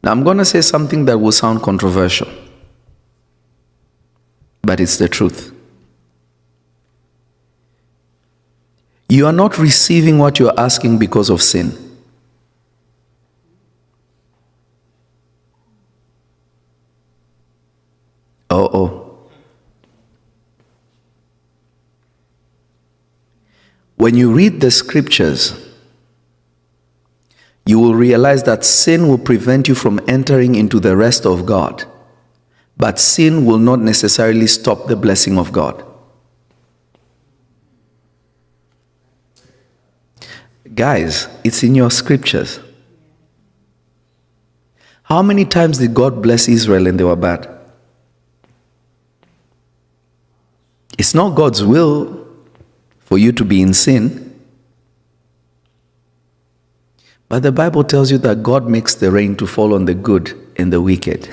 Now, I'm going to say something that will sound controversial, but it's the truth. You are not receiving what you're asking because of sin. When you read the scriptures, you will realize that sin will prevent you from entering into the rest of God, but sin will not necessarily stop the blessing of God. Guys, it's in your scriptures. How many times did God bless Israel and they were bad? It's not God's will for you to be in sin. But the Bible tells you that God makes the rain to fall on the good and the wicked.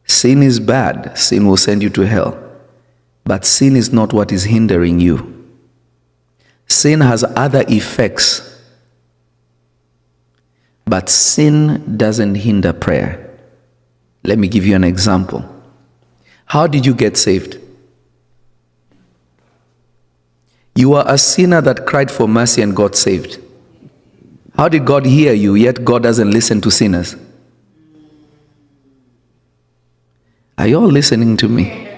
Sin is bad. Sin will send you to hell. But sin is not what is hindering you. Sin has other effects. But sin doesn't hinder prayer. Let me give you an example. How did you get saved? You are a sinner that cried for mercy and got saved. How did God hear you, yet God doesn't listen to sinners? Are you all listening to me?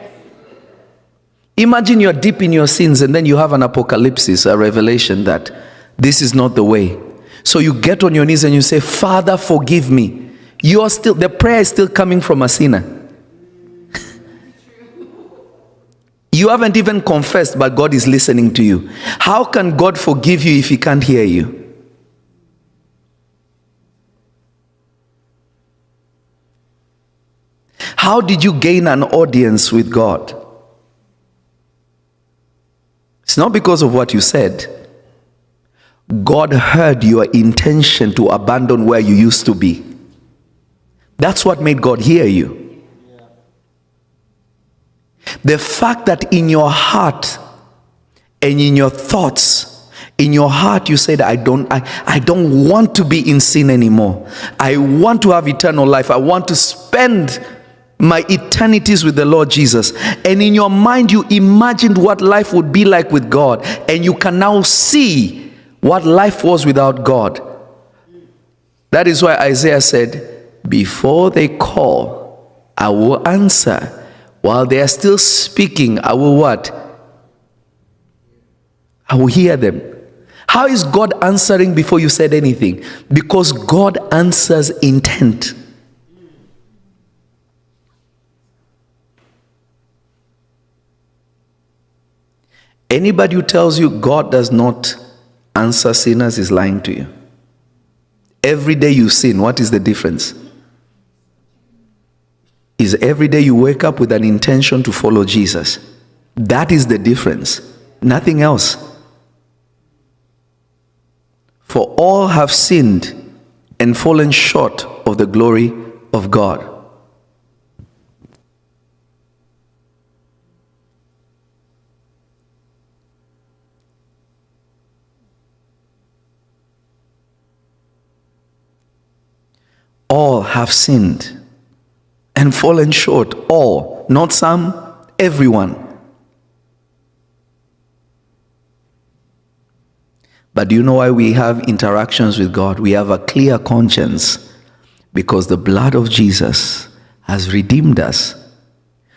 Imagine you're deep in your sins and then you have an apocalypse, a revelation that this is not the way. So you get on your knees and you say, Father, forgive me. The prayer is still coming from a sinner. You haven't even confessed, but God is listening to you. How can God forgive you if He can't hear you? How did you gain an audience with God? It's not because of what you said. God heard your intention to abandon where you used to be. That's what made God hear you. The fact that in your heart and in your thoughts, in your heart you said, I don't want to be in sin anymore. I want to have eternal life. I want to spend my eternities with the Lord Jesus. And in your mind you imagined what life would be like with God, and you can now see what life was without God. That is why Isaiah said, before they call, I will answer. While they are still speaking, I will what? I will hear them. How is God answering before you said anything? Because God answers intent. Anybody who tells you God does not answer sinners is lying to you. Every day you sin, what is the difference? Is every day you wake up with an intention to follow Jesus. That is the difference. Nothing else. For all have sinned and fallen short of the glory of God. All have sinned and fallen short. All, not some, everyone. But do you know why we have interactions with God? We have a clear conscience because the blood of Jesus has redeemed us.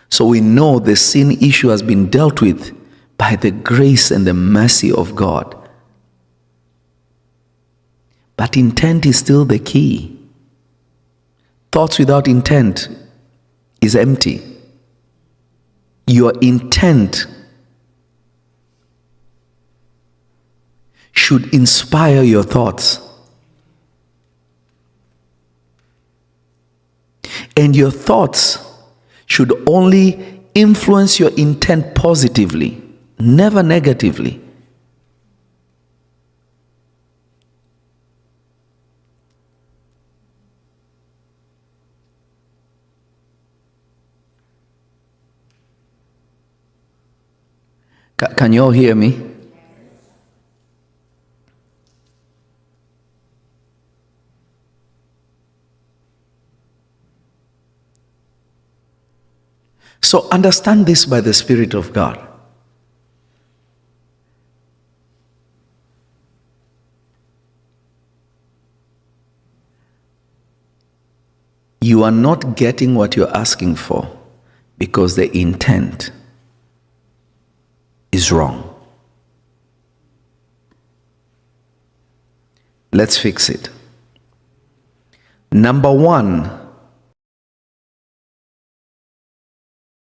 So we know the sin issue has been dealt with by the grace and the mercy of God. But intent is still the key. Thoughts without intent is empty. Your intent should inspire your thoughts. And your thoughts should only influence your intent positively, never negatively. Can you all hear me? So understand this by the Spirit of God. You are not getting what you're asking for because the intent is wrong. Let's fix it. Number one,